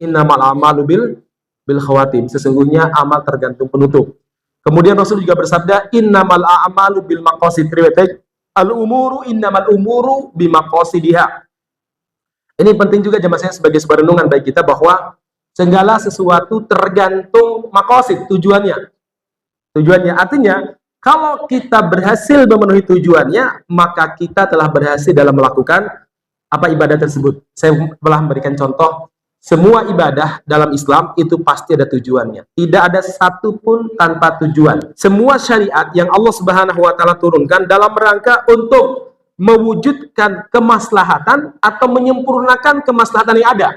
Innamal a'malu bil khawatim. Sesungguhnya amal tergantung penutup. Kemudian Rasul juga bersabda, innamal a'malu bil maqasid. Al-umuru innamal umuru bimaqasidiha. Ini penting juga jemaah saya sebagai sebuah renungan bagi kita bahwa segala sesuatu tergantung maqasid, tujuannya. Tujuannya artinya kalau kita berhasil memenuhi tujuannya, maka kita telah berhasil dalam melakukan apa ibadah tersebut. Saya telah memberikan contoh, semua ibadah dalam Islam itu pasti ada tujuannya. Tidak ada satu pun tanpa tujuan. Semua syariat yang Allah Subhanahu wa taala turunkan dalam rangka untuk mewujudkan kemaslahatan atau menyempurnakan kemaslahatan yang ada.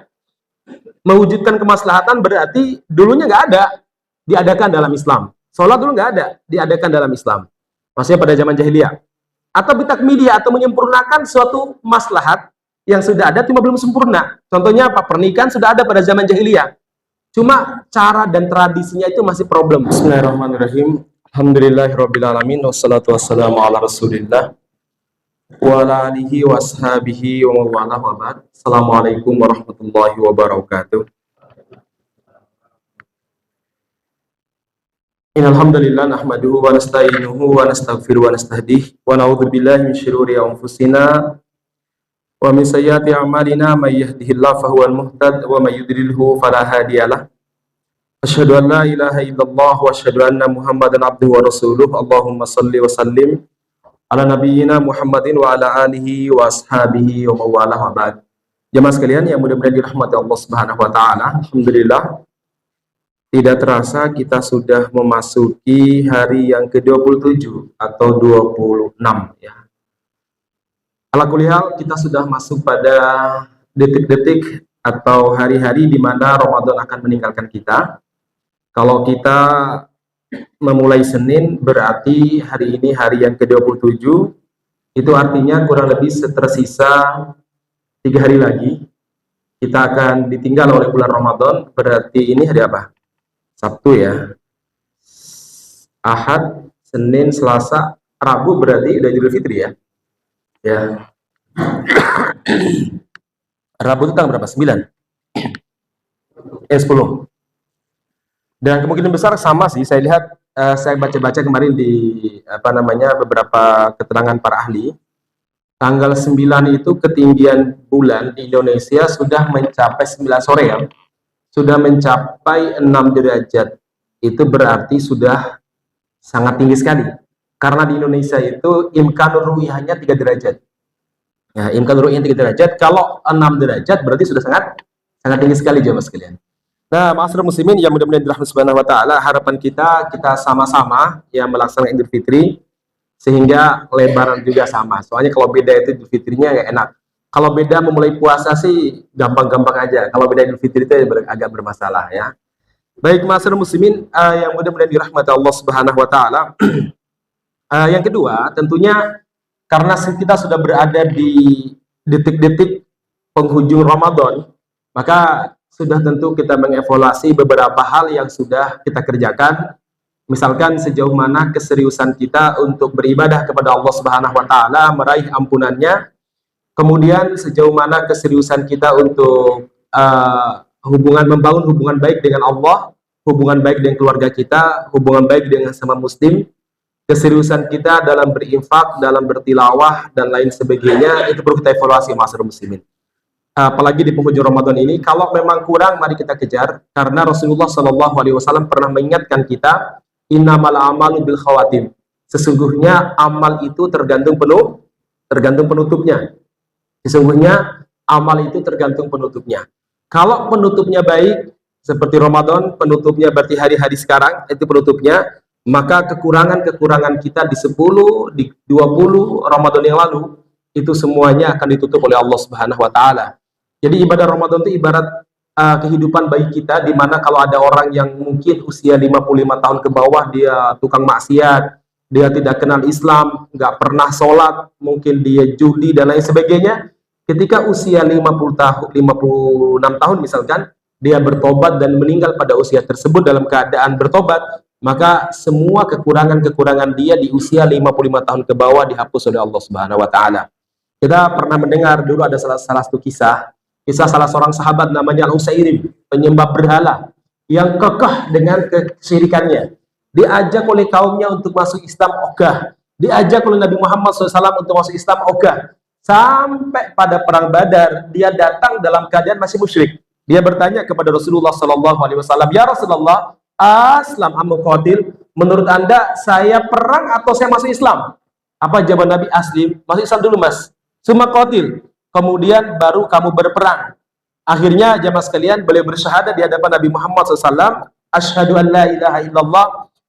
Mewujudkan kemaslahatan berarti dulunya nggak ada, diadakan dalam Islam. Sholat dulu nggak ada, diadakan dalam Islam. Maksudnya pada zaman jahiliyah. Atau bitakmiliyah, atau menyempurnakan suatu maslahat yang sudah ada cuma belum sempurna. Contohnya apa? Pernikahan sudah ada pada zaman jahiliyah. Cuma cara dan tradisinya itu masih problem. Bismillahirrahmanirrahim. Alhamdulillahirrabbilalamin. Wassalatu wassalamu ala rasulillah wa ala alihi wa ashabihi wa mawalah wa ba'd. Assalamualaikum warahmatullahi wabarakatuh. Innalhamdulillah nahmaduhu wa nasta'inuhu wa nastaghfiruhu wa nastahdih wa na'udzu billahi min syururi anfusina wa min sayyiati a'malina may yahdihillahu fahuwal muhtad wa may yudlilhu fala hadiyalah. Asyhadu an la ilaha illallah wa asyhadu anna Muhammadan abduhu wa rasuluh. Allahumma shalli wa sallim ala nabiyyina Muhammadin wa ala alihi wa ashabihi wa mawalah wa ba'd. Jemaah sekalian yang mudah-mudahan dirahmati Allah Subhanahu wa taala, alhamdulillah tidak terasa kita sudah memasuki hari yang ke-27 atau 26 ya. Ala kulli hal kita sudah masuk pada detik-detik atau hari-hari di mana Ramadan akan meninggalkan kita. Kalau kita memulai Senin berarti hari ini hari yang ke-27, itu artinya kurang lebih tersisa 3 hari lagi kita akan ditinggal oleh bulan Ramadan. Berarti ini hari apa? Sabtu ya, Ahad, Senin, Selasa, Rabu berarti udah Idul Fitri ya. Ya. Rabu itu tanggal berapa? 9? 10. Dan kemungkinan besar sama sih, saya lihat, saya baca-baca kemarin di beberapa keterangan para ahli. Tanggal 9 itu ketinggian bulan di Indonesia sudah mencapai 9 sore ya. Sudah mencapai 6 derajat. Itu berarti sudah sangat tinggi sekali. Karena di Indonesia itu imkanur ru'yahnya 3 derajat. Ya, imkanur ru'yahnya 3 derajat. Kalau 6 derajat berarti sudah sangat tinggi sekali jemaah sekalian. Nah, ma'asyiral muslimin yang mudah-mudahan dirahmati Subhanahu wa taala, harapan kita sama-sama yang melaksanakan Idul Fitri sehingga lebaran juga sama. Soalnya kalau beda itu Idul Fitrinya nggak enak. Kalau beda memulai puasa sih gampang-gampang aja. Kalau beda Idul Fitri itu agak bermasalah ya. Baik ma'asyiral muslimin yang mudah-mudahan dirahmati Allah Subhanahu wa taala. Yang kedua, tentunya karena kita sudah berada di detik-detik penghujung Ramadan, maka sudah tentu kita mengevaluasi beberapa hal yang sudah kita kerjakan. Misalkan sejauh mana keseriusan kita untuk beribadah kepada Allah Subhanahu wa taala, meraih ampunannya. Kemudian sejauh mana keseriusan kita untuk membangun hubungan baik dengan Allah, hubungan baik dengan keluarga kita, hubungan baik dengan sama muslim. Keseriusan kita dalam berinfak, dalam bertilawah dan lain sebagainya, itu perlu kita evaluasi ma'asyiral muslimin. Apalagi di penghujung Ramadan ini, kalau memang kurang mari kita kejar, karena Rasulullah SAW pernah mengingatkan kita, innamal a'malu bil khawatim. Sesungguhnya amal itu tergantung penutupnya. Sesungguhnya amal itu tergantung penutupnya. Kalau penutupnya baik, seperti Ramadan, penutupnya berarti hari-hari sekarang, itu penutupnya, maka kekurangan-kekurangan kita di 10, di 20 Ramadan yang lalu, itu semuanya akan ditutup oleh Allah Subhanahu wa taala. Jadi ibadah Ramadan itu ibarat kehidupan bagi kita, di mana kalau ada orang yang mungkin usia 55 tahun ke bawah, dia tukang maksiat, dia tidak kenal Islam, nggak pernah sholat, mungkin dia judi dan lain sebagainya. Ketika usia 56 tahun misalkan, dia bertobat dan meninggal pada usia tersebut dalam keadaan bertobat, maka semua kekurangan-kekurangan dia di usia 55 tahun ke bawah dihapus oleh Allah Subhanahu wa taala. Kita pernah mendengar dulu ada salah satu kisah salah seorang sahabat namanya Al-Utsairim. penyembah berhala, yang kekeh dengan kesyirikannya. Diajak oleh kaumnya untuk masuk Islam, ogah. Diajak oleh Nabi Muhammad SAW untuk masuk Islam, ogah. Sampai pada perang Badar, dia datang dalam keadaan masih musyrik. Dia bertanya kepada Rasulullah SAW, ya Rasulullah, aslam amu qatil, menurut anda saya perang atau saya masuk Islam? Apa jawaban Nabi? Aslim, masuk Islam dulu mas, summa qatil, kemudian baru kamu berperang. Akhirnya jamaah sekalian, beliau bersyahadat di hadapan Nabi Muhammad SAW, asyhadu an la ilaha illallah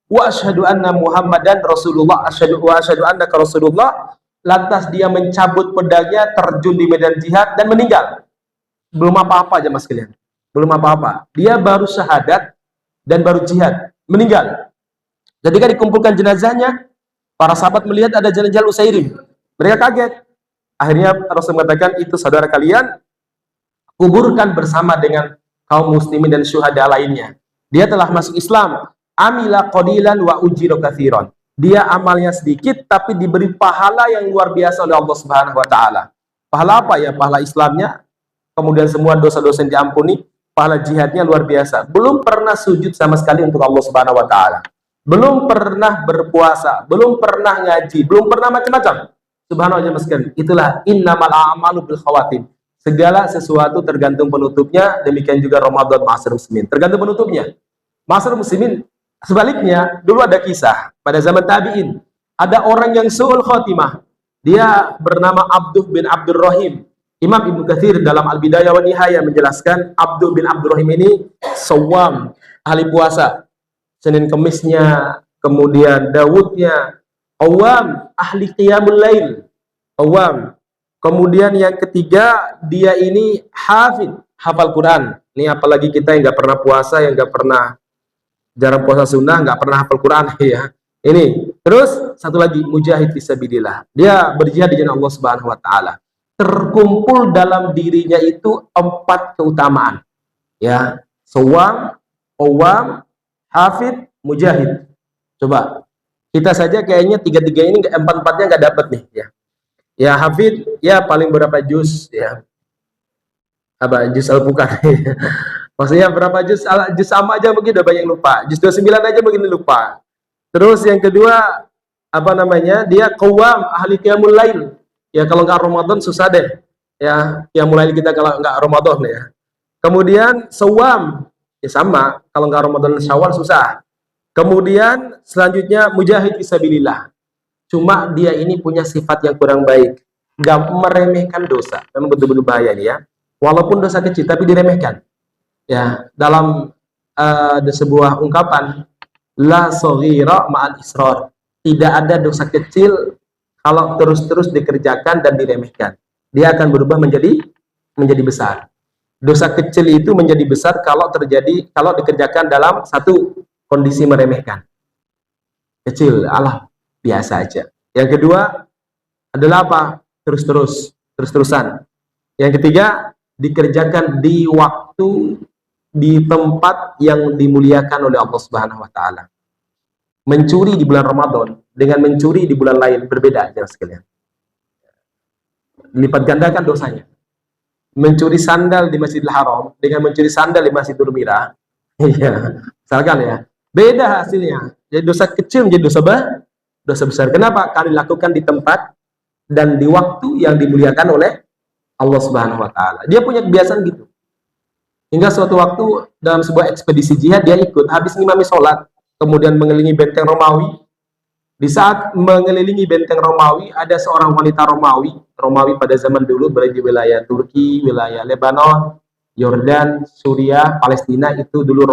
wa asyhadu anna Muhammadan Rasulullah, asyhadu wa asyhadu annaka Rasulullah. Lantas dia mencabut pedangnya, terjun di medan jihad dan meninggal. Belum apa-apa jamaah sekalian, belum apa-apa. Dia baru syahadat dan baru jihad, meninggal. Ketika dikumpulkan jenazahnya, para sahabat melihat ada jenazah Usairim. Mereka kaget. Akhirnya Rasul mengatakan, itu saudara kalian, kuburkan bersama dengan kaum muslimin dan syuhada lainnya. Dia telah masuk Islam. Amila qadilan wa ujira katsiran. Dia amalnya sedikit tapi diberi pahala yang luar biasa oleh Allah Subhanahu wa taala. Pahala apa ya? Pahala Islamnya, kemudian semua dosa-dosa yang diampuni, pahala jihadnya luar biasa. Belum pernah sujud sama sekali untuk Allah Subhanahu wa taala. Belum pernah berpuasa, belum pernah ngaji, belum pernah macam-macam. Subhanallah sekalian. Itulah innamal a'malu bil khawatim. Segala sesuatu tergantung penutupnya, demikian juga Ramadan ma'asyiral muslimin. Tergantung penutupnya. Ma'asyiral muslimin, sebaliknya, dulu ada kisah pada zaman tabi'in. Ada orang yang su'ul khotimah. Dia bernama Abduh bin Abdurrahim. Imam Ibnu Katsir dalam Al-Bidayah wa Nihayah menjelaskan Abduh bin Abdurrahim ini sawam, ahli puasa. Senin Kemisnya, kemudian Dawudnya, awam, ahli qiyamul lail, awam. Kemudian yang ketiga, dia ini hafid, hafal Quran. Ini apalagi kita yang nggak pernah puasa, yang nggak pernah, jarang puasa sunnah, nggak pernah hafal Quran ya. Ini. Terus satu lagi, mujahid fisabilillah. Dia berjihad di jalan Allah Subhanahu wa taala. Terkumpul dalam dirinya itu 4 keutamaan. Ya, sawam, awam, hafid, mujahid. Coba kita saja kayaknya tiga-tiga ini, 4-4-nya nggak dapat nih ya. Ya hafid ya paling berapa juz ya, apa juz al-Bukhari. Maksudnya berapa juz, juz sama aja mungkin udah banyak lupa, juz 29 aja mungkin lupa. Terus yang kedua apa namanya, dia qawam, ahli qiyamul lail. Ya kalau nggak Ramadan susah deh ya, qiyamul lail kita kalau nggak Ramadan ya. Kemudian sawam, ya sama, kalau nggak Ramadan Syawal susah. Kemudian selanjutnya mujahid fisabilillah. Cuma dia ini punya sifat yang kurang baik, nggak meremehkan dosa. Memang betul-betul bahaya nih ya. Walaupun dosa kecil tapi diremehkan. Ya, dalam ada sebuah ungkapan, la shaghira ma'al israr. Tidak ada dosa kecil kalau terus-terus dikerjakan dan diremehkan. Dia akan berubah menjadi besar. Dosa kecil itu menjadi besar kalau dikerjakan dalam satu kondisi meremehkan. Kecil, Allah biasa aja. Yang kedua adalah apa? Terus-terusan. Yang ketiga, dikerjakan di waktu, di tempat yang dimuliakan oleh Allah Subhanahu wa taala. Mencuri di bulan Ramadan dengan mencuri di bulan lain berbeda aja sekalian. Lipat gandakan dosanya. Mencuri sandal di Masjidil Haram dengan mencuri sandal di Masjidul Mirah, iya, misalkan ya, beda hasilnya. Jadi dosa kecil menjadi dosa besar. Kenapa? Karena dilakukan di tempat dan di waktu yang dimuliakan oleh Allah Subhanahu wa taala. Dia punya kebiasaan gitu. Hingga suatu waktu dalam sebuah ekspedisi jihad dia ikut, habis ngimami sholat, kemudian mengelilingi benteng Romawi. Di saat mengelilingi benteng Romawi, ada seorang wanita Romawi pada zaman dulu berada di wilayah Turki, wilayah Lebanon, Yordan, Suriah, Palestina, itu dulu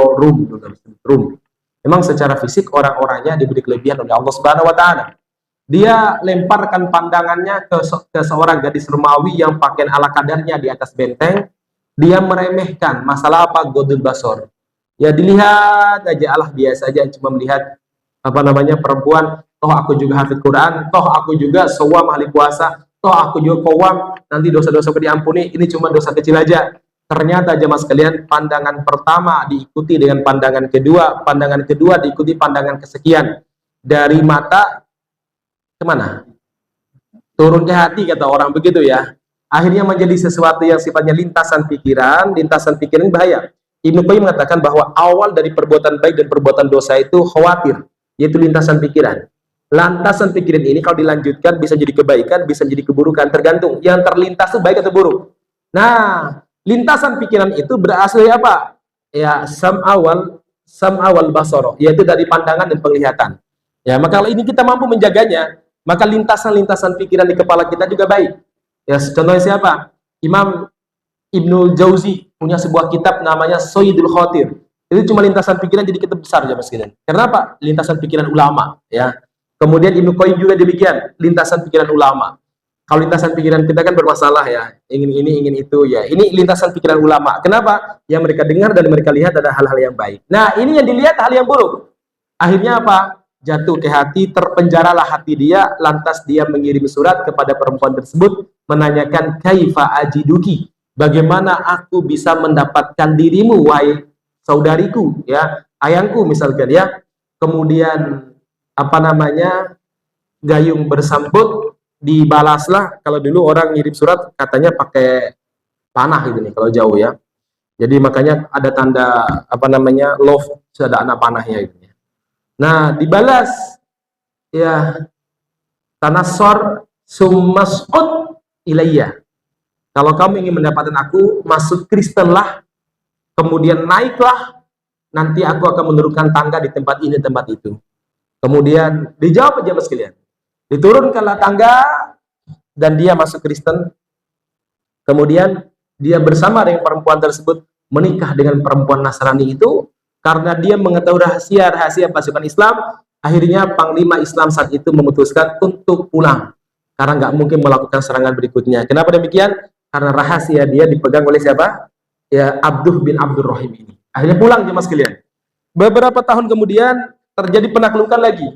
Rum. Memang secara fisik orang-orangnya diberi kelebihan oleh Allah Subhanahu wa taala. Dia lemparkan pandangannya ke seorang gadis Romawi yang pakaian ala kadarnya di atas benteng. Dia meremehkan masalah apa? Godul basor. Ya dilihat aja, Allah biasa aja cuma melihat apa namanya perempuan. Toh aku juga hafid Quran, toh aku juga shawam ahli puasa, toh aku juga qawam, nanti dosa-dosa diampuni, ini cuma dosa kecil aja. Ternyata jemaah sekalian, pandangan pertama diikuti dengan pandangan kedua diikuti pandangan kesekian. Dari mata kemana? Turun ke hati kata orang begitu ya. Akhirnya menjadi sesuatu yang sifatnya lintasan pikiran bahaya. Ibnu Qayyim mengatakan bahwa awal dari perbuatan baik dan perbuatan dosa itu khawatir, yaitu lintasan pikiran. Lantasan pikiran ini kalau dilanjutkan bisa jadi kebaikan, bisa jadi keburukan, tergantung yang terlintas itu baik atau buruk. Nah, lintasan pikiran itu berasal dari apa? Ya, sam'awal basoro, yaitu dari pandangan dan penglihatan. Ya, maka kalau ini kita mampu menjaganya, maka lintasan-lintasan pikiran di kepala kita juga baik. Ya, contohnya siapa? Imam Ibnu Jauzi punya sebuah kitab namanya Sayyidul Khatir. Itu cuma lintasan pikiran jadi kitab besar ya Mas Gideon. Karena apa? Lintasan pikiran ulama, ya. Kemudian Ibnu Qayyim juga demikian, lintasan pikiran ulama. Kalau lintasan pikiran kita kan bermasalah ya, ingin ini, ingin itu ya. Ini lintasan pikiran ulama. Kenapa? Yang mereka dengar dan mereka lihat adalah hal-hal yang baik. Nah, ini yang dilihat hal yang buruk. Akhirnya apa? Jatuh ke hati, terpenjaralah hati dia, lantas dia mengirim surat kepada perempuan tersebut menanyakan kaifa ajiduki, bagaimana aku bisa mendapatkan dirimu wahai saudariku ya, ayangku misalkan ya. Kemudian apa namanya, gayung bersambut, dibalaslah. Kalau dulu orang ngirim surat katanya pakai panah gitu nih kalau jauh ya, jadi makanya ada tanda apa namanya love, ada anak panahnya gitu ya. Nah, dibalas ya, tanassor summas'ud ilayya, kalau kamu ingin mendapatkan aku, masuk Kristenlah, kemudian naiklah, nanti aku akan menurunkan tangga di tempat ini, tempat itu. Kemudian dijawab aja Mas kalian, diturunkanlah tangga dan dia masuk Kristen. Kemudian dia bersama dengan perempuan tersebut menikah dengan perempuan Nasrani itu karena dia mengetahui rahasia pasukan Islam. Akhirnya Panglima Islam saat itu memutuskan untuk pulang karena nggak mungkin melakukan serangan berikutnya. Kenapa demikian? Karena rahasia dia dipegang oleh siapa? Ya, Abduh bin Abdurrahim ini. Akhirnya pulang ya Mas kalian. Beberapa tahun kemudian terjadi penaklukan lagi,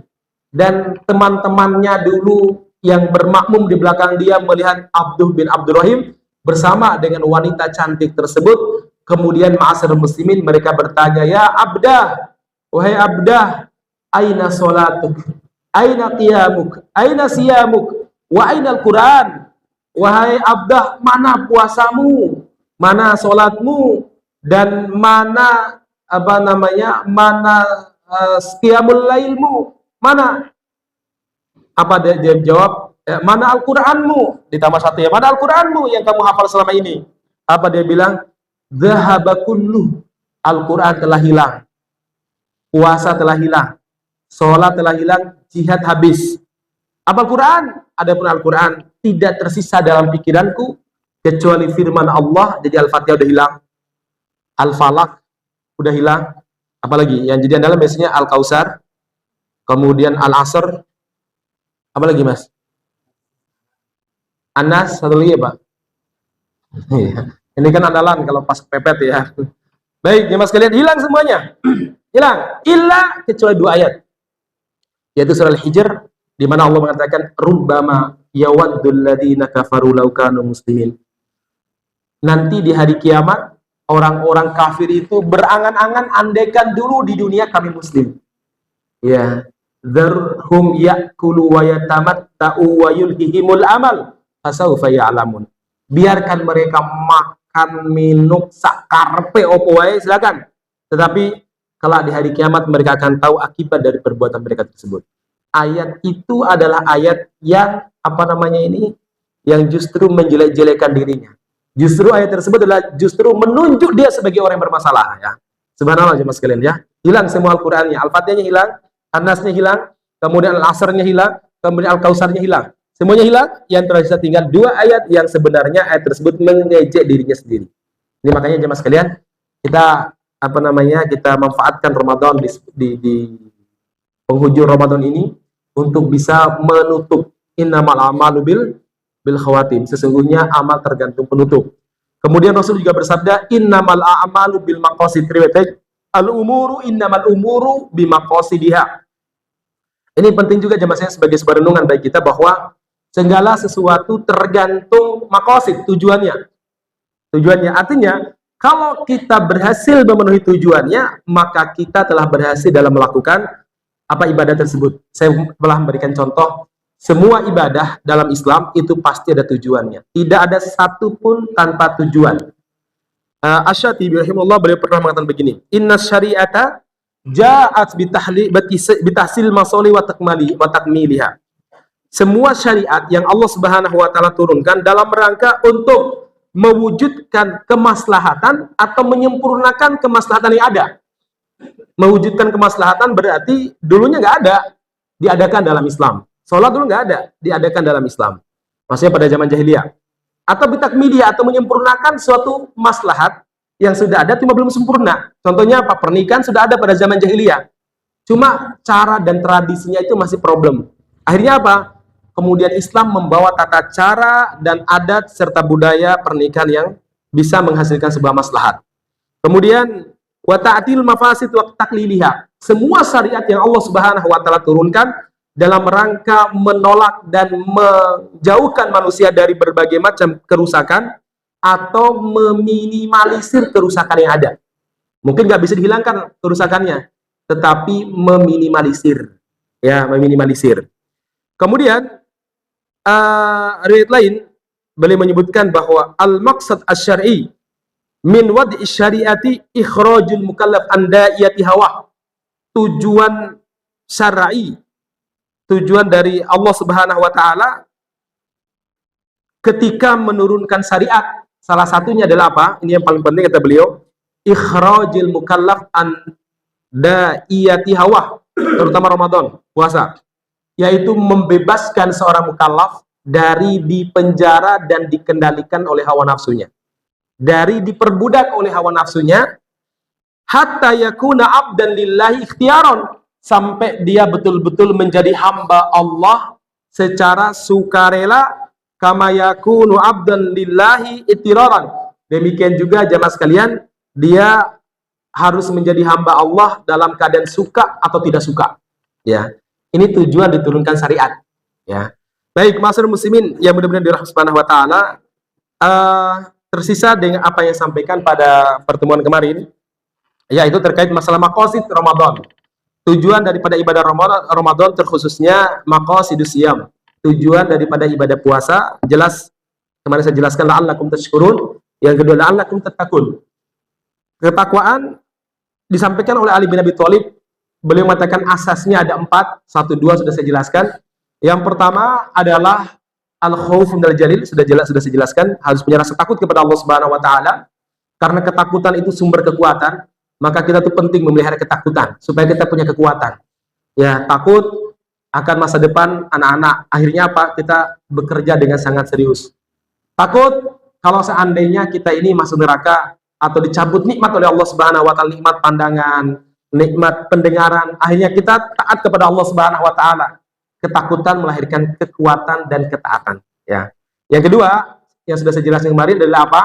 dan teman-temannya dulu yang bermakmum di belakang dia melihat Abduh bin Abdurrahim bersama dengan wanita cantik tersebut. Kemudian ma'asyiral muslimin, mereka bertanya, ya Abdah, wahai Abdah, aina sholatuk, aina qiyamuk, aina siyamuk, wa aina al-Quran. Wahai Abdah, mana puasamu, mana sholatmu, dan mana apa namanya, mana qiyamul lailmu, mana? Apa dia jawab? Mana Al-Qur'anmu? Ditambah satu ya, mana Al-Qur'anmu yang kamu hafal selama ini? Apa dia bilang? Dhahaba kullu, Al-Qur'an telah hilang, puasa telah hilang, sholat telah hilang, jihad habis. Apa Al-Quran? Adapun Al-Quran tidak tersisa dalam pikiranku kecuali firman Allah. Jadi Al-Fatihah udah hilang, Al-Falaq udah hilang, apalagi yang jadi andalan biasanya Al-Kausar, kemudian Al-Asr, apa lagi Mas? An-Nas, satu lagi ya Pak? Ini kan andalan kalau pas pepet ya. Baik ya Mas kalian, hilang semuanya. Hilang, illa kecuali 2 ayat, yaitu surah Al-Hijr, di mana Allah mengatakan rubbama yawaddul ladzina kafaru law kanu muslimin. Nanti di hari kiamat orang-orang kafir itu berangan-angan, andaikan dulu di dunia kami muslim. Ya, dzarhum ya'kulu wa yatamatta'u wa yulhihimul amal fasawfa ya'lamun. Biarkan mereka makan minum sakarpe opo wae, silakan. Tetapi kelak di hari kiamat mereka akan tahu akibat dari perbuatan mereka tersebut. Ayat itu adalah ayat yang apa namanya ini, yang justru menjelek-jelekan dirinya. Justru ayat tersebut adalah justru menunjuk dia sebagai orang yang bermasalah ya. Subhanallah jemaah sekalian ya. Hilang semua Al-Qur'annya, Al-Fatihahnya hilang, An-Nasnya hilang, kemudian Al-Asrnya hilang, kemudian Al-Kausarnya hilang. Semuanya hilang, yang tersisa tinggal 2 ayat yang sebenarnya ayat tersebut mengejek dirinya sendiri. Ini makanya jemaah sekalian, kita apa namanya, kita manfaatkan Ramadan di penghujung Ramadan ini untuk bisa menutup innamal a'malu bil khawatim. Sesungguhnya amal tergantung penutup. Kemudian Rasul juga bersabda innamal a'malu bil maqasid, al-umuru innamal umuru bimaqasidiha. Ini penting juga jemaah saya sebagai sebuah renungan bagi kita bahwa segala sesuatu tergantung maqasid, tujuannya. Tujuannya artinya kalau kita berhasil memenuhi tujuannya, maka kita telah berhasil dalam melakukan apa ibadah tersebut. Saya telah memberikan contoh, semua ibadah dalam Islam itu pasti ada tujuannya. Tidak ada satu pun tanpa tujuan. Asy-Syatibi rahimahullah, beliau pernah mengatakan begini, inna syari'ata ja'at bitahsil masoli wa takmiliha. Semua syariat yang Allah Subhanahu wa taala turunkan dalam rangka untuk mewujudkan kemaslahatan atau menyempurnakan kemaslahatan yang ada. Mewujudkan kemaslahatan berarti dulunya nggak ada, diadakan dalam Islam. Sholat dulu nggak ada, diadakan dalam Islam. Maksudnya pada zaman jahiliyah. Atau bitakmiliyah, atau menyempurnakan suatu maslahat yang sudah ada cuma belum sempurna. Contohnya apa? Pernikahan sudah ada pada zaman jahiliyah, cuma cara dan tradisinya itu masih problem. Akhirnya apa? Kemudian Islam membawa tata cara dan adat serta budaya pernikahan yang bisa menghasilkan sebuah maslahat. Kemudian wa ta'til mafasid wa takliliha. Semua syariat yang Allah Subhanahu wa taala turunkan dalam rangka menolak dan menjauhkan manusia dari berbagai macam kerusakan atau meminimalisir kerusakan yang ada. Mungkin nggak bisa dihilangkan kerusakannya, tetapi meminimalisir, ya, meminimalisir. Kemudian riwayat lain beliau menyebutkan bahwa al-maqsad asy-syar'i min wad'i syariati ikhrajul mukallaf an da'iyati hawa. Tujuan syar'i, tujuan dari Allah Subhanahu wa taala ketika menurunkan syariat, salah satunya adalah apa? Ini yang paling penting kata beliau, ikhrajul mukallaf an da'iyati hawa, terutama Ramadan, puasa, yaitu membebaskan seorang mukallaf dari dipenjara dan dikendalikan oleh hawa nafsunya, dari diperbudak oleh hawa nafsunya, hatta yakuna abdan lillahi ikhtiaron, sampai dia betul-betul menjadi hamba Allah secara sukarela, kama yakunu abdan lillahi ittiraran. Demikian juga jamaah sekalian, dia harus menjadi hamba Allah dalam keadaan suka atau tidak suka. Ya, ini tujuan diturunkan syariat. Ya, baik, masyarakat muslimin yang mudah-mudahan dirahmati Subhanahu wa taala, tersisa dengan apa yang sampaikan pada pertemuan kemarin, yaitu terkait masalah maqasid Ramadan. Tujuan daripada ibadah Ramadan terkhususnya maqasidus siyam. Tujuan daripada ibadah puasa, jelas kemarin saya jelaskan, la'allakum tashkurun. Yang kedua, la'allakum tattaqun. Ketakwaan disampaikan oleh Ali bin Abi Thalib. Beliau mengatakan asasnya ada 4, 1, 2 sudah saya jelaskan. Yang pertama adalah al-khauf minal jalil, sudah saya jelaskan, harus punya rasa takut kepada Allah Subhanahu wa taala. Karena ketakutan itu sumber kekuatan, maka kita tuh penting memelihara ketakutan supaya kita punya kekuatan. Ya, takut akan masa depan anak-anak. Akhirnya apa? Kita bekerja dengan sangat serius. Takut kalau seandainya kita ini masuk neraka atau dicabut nikmat oleh Allah Subhanahu wa taala, nikmat pandangan, nikmat pendengaran, akhirnya kita taat kepada Allah Subhanahu wa taala. Ketakutan melahirkan kekuatan dan ketaatan, ya. Yang kedua, yang sudah saya jelaskan kemarin adalah apa?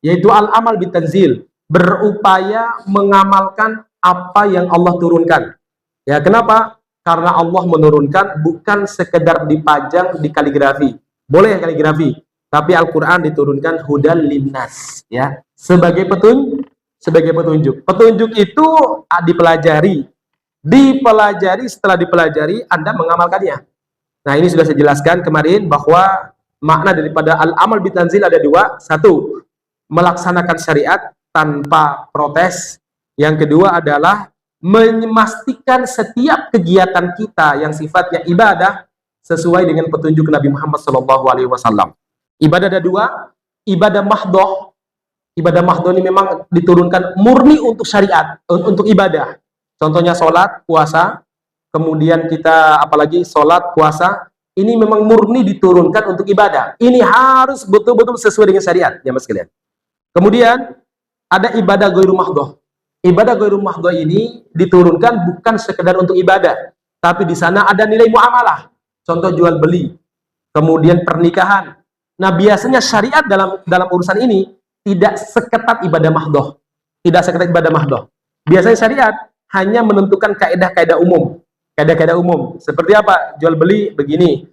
Yaitu al-amal bitanzil, berupaya mengamalkan apa yang Allah turunkan. Ya, kenapa? Karena Allah menurunkan bukan sekedar dipajang di kaligrafi. Boleh kaligrafi, tapi Al-Qur'an diturunkan hudan linnas, ya, sebagai petunjuk. Petunjuk itu dipelajari. Setelah dipelajari Anda mengamalkannya. Nah, ini sudah saya jelaskan kemarin bahwa makna daripada al-amal bitanzil ada 2. 1, melaksanakan syariat tanpa protes. Yang kedua adalah memastikan setiap kegiatan kita yang sifatnya ibadah sesuai dengan petunjuk Nabi Muhammad SAW. Ibadah ada 2, ibadah mahdoh. Ibadah mahdoh ini memang diturunkan murni untuk syariat, untuk ibadah. Contohnya sholat, puasa, kemudian kita apalagi sholat, puasa, ini memang murni diturunkan untuk ibadah. Ini harus betul-betul sesuai dengan syariat, jamaah sekalian. Kemudian ada ibadah ghairu mahdoh. Ibadah ghairu mahdoh ini diturunkan bukan sekedar untuk ibadah, tapi di sana ada nilai muamalah. Contoh jual beli, kemudian pernikahan. Nah, biasanya syariat dalam urusan ini tidak seketat ibadah mahdoh. Tidak seketat ibadah mahdoh. Biasanya syariat hanya menentukan kaidah-kaidah umum. Kaidah-kaidah umum. Seperti apa? Jual beli begini.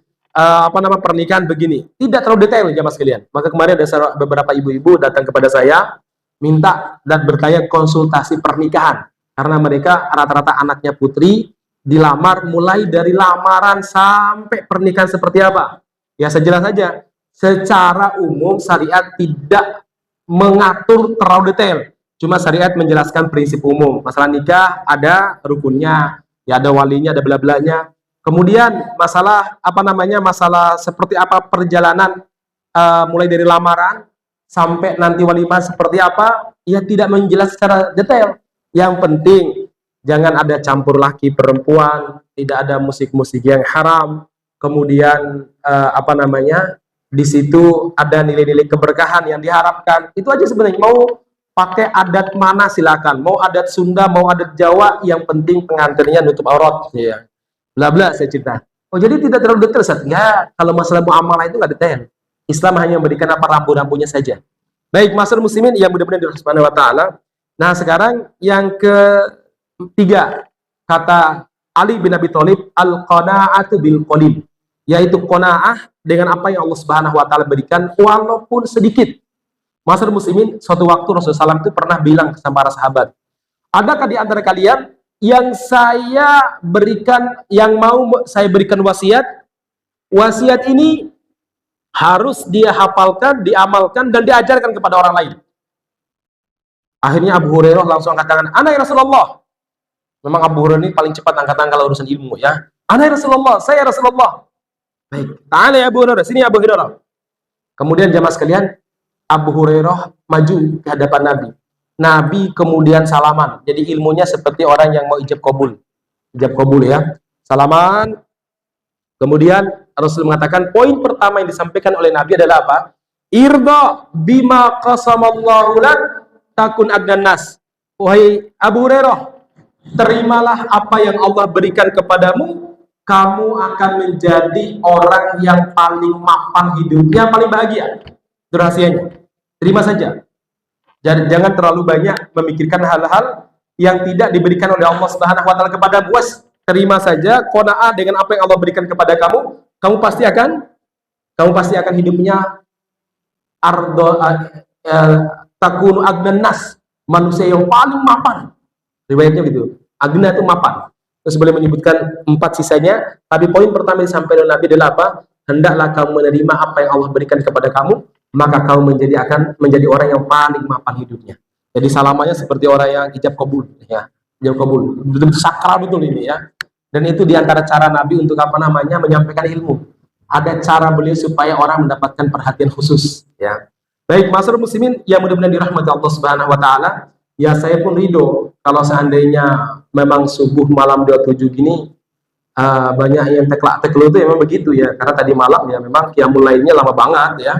Pernikahan begini. Tidak terlalu detail, jamaah sekalian. Maka kemarin ada beberapa ibu-ibu datang kepada saya minta dan bertanya konsultasi pernikahan. Karena mereka rata-rata anaknya putri dilamar mulai dari lamaran sampai pernikahan seperti apa. Ya, sejelas saja. Secara umum syariat tidak mengatur terlalu detail. Cuma syariat menjelaskan prinsip umum. Masalah nikah ada rukunnya, ya ada walinya, ada bela-belanya. Kemudian masalah apa namanya? Masalah seperti apa perjalanan mulai dari lamaran sampai nanti walimah seperti apa, ya tidak menjelaskan secara detail. Yang penting jangan ada campur laki perempuan, tidak ada musik-musik yang haram. Kemudian apa namanya? Di situ ada nilai-nilai keberkahan yang diharapkan. Itu aja sebenarnya. Mau pakai adat mana silakan, mau adat Sunda, mau adat Jawa, yang penting pengantinnya nutup aurat, ya. Bla bla saya cerita. Oh, jadi tidak terlalu detail, Ustaz. Ya, kalau masalah muamalah itu nggak detail. Islam hanya memberikan apa rambu-rambunya saja. Baik, masyarakat muslimin yang mudah-mudahan dirahmati Subhanahu wa taala. Nah, sekarang yang ketiga, kata Ali bin Abi Thalib, al-qanaa'atu bil qalil, yaitu qanaah dengan apa yang Allah Subhanahu wa taala berikan walaupun sedikit. Masyarakat muslimin, suatu waktu Rasulullah SAW itu pernah bilang sama para sahabat, adakah di antara kalian yang saya berikan, yang mau saya berikan wasiat, wasiat ini harus dia hafalkan, diamalkan, dan diajarkan kepada orang lain. Akhirnya Abu Hurairah langsung angkat tangan, ana ya Rasulullah. Memang Abu Hurairah ini paling cepat angkat tangan kalau urusan ilmu, ya. Ana ya Rasulullah, saya Rasulullah. Baik, ta'ala ya Abu Hurairah, sini Abu Hurairah. Kemudian jamaah sekalian, Abu Hurairah maju ke hadapan Nabi. Nabi kemudian salaman. Jadi ilmunya seperti orang yang mau ijab kabul. Ijab kabul, ya. Salaman. Kemudian Rasul mengatakan poin pertama yang disampaikan oleh Nabi adalah apa? Irda bima qasamallahu lak takun agnan nas. Wahai Abu Hurairah, terimalah apa yang Allah berikan kepadamu, kamu akan menjadi orang yang paling mapan hidupnya, paling bahagia. Itu rahasianya. Terima saja. Jangan terlalu banyak memikirkan hal-hal yang tidak diberikan oleh Allah Subhanahu wa taala kepada buas. Terima saja, qanaah dengan apa yang Allah berikan kepada kamu, kamu pasti akan hidupnya takunu agnan nas, manusia yang paling mapan. Riwayatnya gitu. Agna itu mapan. Terus boleh menyebutkan 4 sisanya, tapi poin pertama yang disampaikan oleh Nabi adalah apa? Hendaklah kamu menerima apa yang Allah berikan kepada kamu, maka kamu akan menjadi orang yang paling mapan hidupnya. Jadi salamannya seperti orang yang ijab kabul, ya. Ijab kabul. Betul sakral betul ini, ya. Dan itu diantara cara Nabi untuk apa namanya menyampaikan ilmu. Ada cara beliau supaya orang mendapatkan perhatian khusus, ya. Baik, masyarakat muslimin yang mudah-mudahan dirahmati Allah Subhanahu wa taala, ya saya pun ridho kalau seandainya memang subuh malam 27 gini banyak yang teklak-teklu itu memang begitu, ya. Karena tadi malam ya memang qiyamul lailnya lama banget, ya.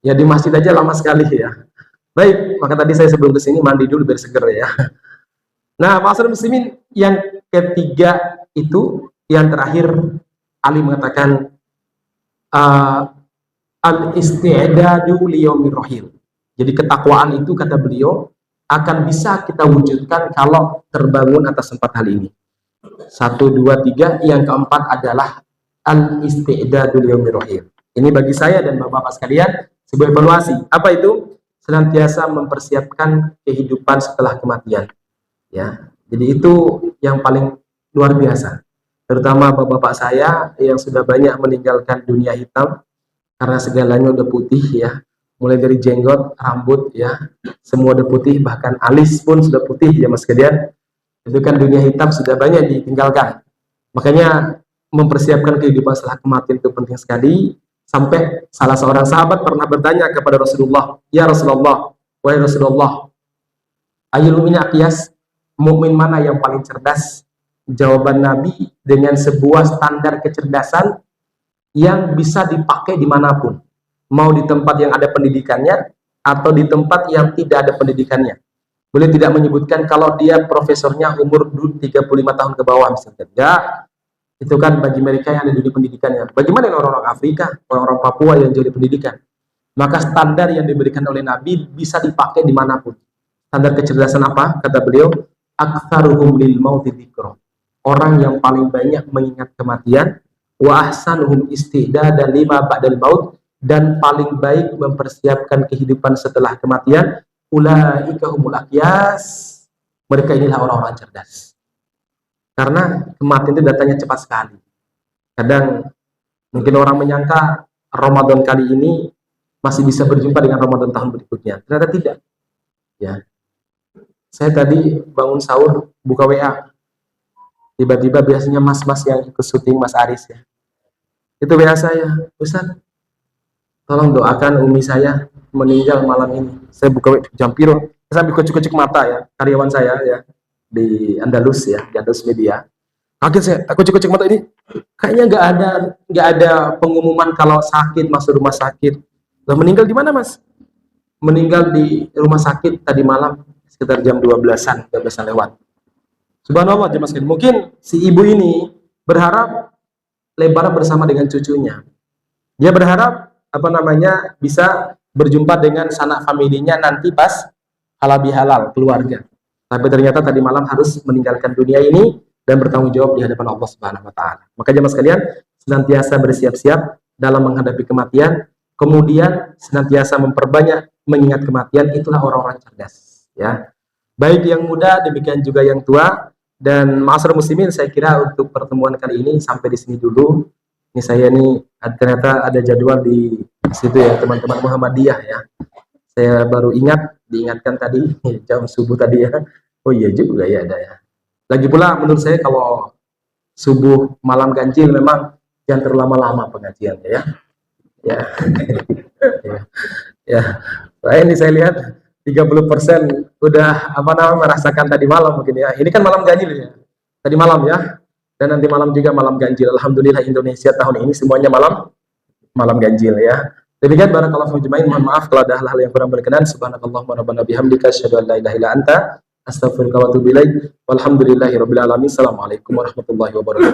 Ya di masjid aja lama sekali, ya. Baik, maka tadi saya sebelum kesini mandi dulu biar seger, ya. Nah, masyarakat muslimin yang ketiga itu, yang terakhir, Ali mengatakan al-isti'dadu liyaumir rahil. Jadi ketakwaan itu, kata beliau, akan bisa kita wujudkan kalau terbangun atas 4 hal ini. 1, 2, 3. Yang keempat adalah al-isti'dadu liyaumir rahil. Ini bagi saya dan bapak-bapak sekalian sebuah evaluasi. Apa itu? Senantiasa mempersiapkan kehidupan setelah kematian, ya. Jadi itu yang paling luar biasa. Terutama bapak-bapak saya yang sudah banyak meninggalkan dunia hitam karena segalanya udah putih, ya. Mulai dari jenggot, rambut, ya, semua udah putih, bahkan alis pun sudah putih, ya Mas Kedian. Itu kan dunia hitam sudah banyak ditinggalkan. Makanya mempersiapkan kehidupan setelah kematian itu penting sekali. Sampai salah seorang sahabat pernah bertanya kepada Rasulullah, ya Rasulullah, wahai Rasulullah, ayyul mu'mini aqyas, mukmin mana yang paling cerdas? Jawaban Nabi dengan sebuah standar kecerdasan yang bisa dipakai dimanapun, mau di tempat yang ada pendidikannya atau di tempat yang tidak ada pendidikannya. Boleh tidak menyebutkan kalau dia profesornya umur 35 tahun ke bawah misalnya. Enggak, itu kan bagi mereka yang ada di pendidikannya. Bagaimana dengan orang-orang Afrika, orang-orang Papua yang jauh di pendidikan? Maka standar yang diberikan oleh Nabi bisa dipakai dimanapun. Standar kecerdasan apa? Kata beliau, aktsaruhum lil mauti dzikra. Orang yang paling banyak mengingat kematian, wa ahsanuhum isti'dadan lima ba'dal maut, dan paling baik mempersiapkan kehidupan setelah kematian, ulaika humul aqyas. Mereka inilah orang-orang cerdas. Karena kematian itu datangnya cepat sekali. Kadang mungkin orang menyangka Ramadan kali ini masih bisa berjumpa dengan Ramadan tahun berikutnya. Ternyata tidak. Ya, saya tadi bangun sahur buka WA, tiba-tiba biasanya mas-mas yang ikut syuting Mas Aris ya, itu WA saya, Ustaz, tolong doakan umi saya meninggal malam ini. Saya buka WA jam piro, sambil kucuk-kucuk mata ya, karyawan saya ya di Andalus ya, di Andalus Media. Kaget saya, aku kucuk-kucuk mata ini, kayaknya nggak ada pengumuman kalau sakit masuk rumah sakit. Lah meninggal di mana mas? Meninggal di rumah sakit tadi malam sekitar jam 12-an, 12-an lewat. Subhanallah jemaah sekalian. Mungkin si ibu ini berharap lebaran bersama dengan cucunya. Dia berharap bisa berjumpa dengan sanak familinya nanti pas halal bihalal keluarga. Tapi ternyata tadi malam harus meninggalkan dunia ini dan bertanggung jawab di hadapan Allah Subhanahu wa taala. Maka jemaah sekalian, senantiasa bersiap-siap dalam menghadapi kematian, kemudian senantiasa memperbanyak mengingat kematian, itulah orang-orang cerdas ya. Baik yang muda demikian juga yang tua. Dan ma'asyiral muslimin, saya kira untuk pertemuan kali ini sampai di sini dulu. Ini saya nih ternyata ada jadwal di situ ya teman-teman Muhammadiyah ya. Saya baru diingatkan tadi jam subuh tadi ya. Oh iya juga ya ada ya. Lagi pula menurut saya kalau subuh malam ganjil memang jangan terlama-lama pengajian ya. Ya. Ya. Ya. Nah, ini saya lihat 30% udah merasakan tadi malam mungkin ya. Ini kan malam ganjil ya. Tadi malam ya. Dan nanti malam juga malam ganjil. Alhamdulillah Indonesia tahun ini semuanya malam ganjil ya. Demikian barakallahu fiikum jemaah. Mohon maaf kalau ada hal-hal yang kurang berkenan. Subhanakallahumma rabbana bihamdika asyhadu an la ilaha illa anta astaghfiruka wa atubu ilaik. Walhamdulillahirabbil alamin. Assalamualaikum warahmatullahi wabarakatuh.